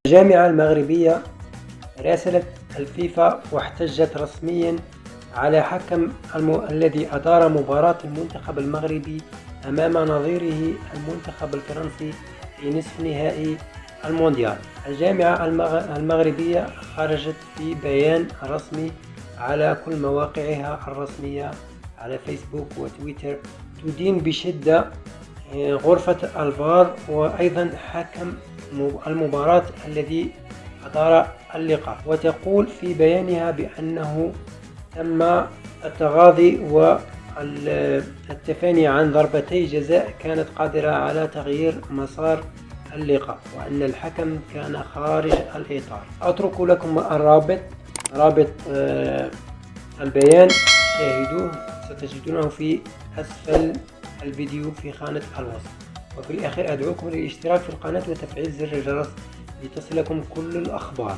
الجامعة المغربية راسلت الفيفا واحتجت رسميا على حكم الذي أدار مباراة المنتخب المغربي أمام نظيره المنتخب الفرنسي في نصف نهائي المونديال. الجامعة المغربية خرجت في بيان رسمي على كل مواقعها الرسمية على فيسبوك وتويتر تدين بشدة غرفة الفار وأيضا حكم المباراة الذي أدار اللقاء، وتقول في بيانها بأنه تم التغاضي والتفاني عن ضربتي جزاء كانت قادرة على تغيير مسار اللقاء، وأن الحكم كان خارج الإطار. أترك لكم رابط البيان، شاهدوه، ستجدونه في أسفل الفيديو في خانة الوصف. وفي الأخير أدعوكم للاشتراك في القناة وتفعيل زر الجرس لتصلكم كل الأخبار.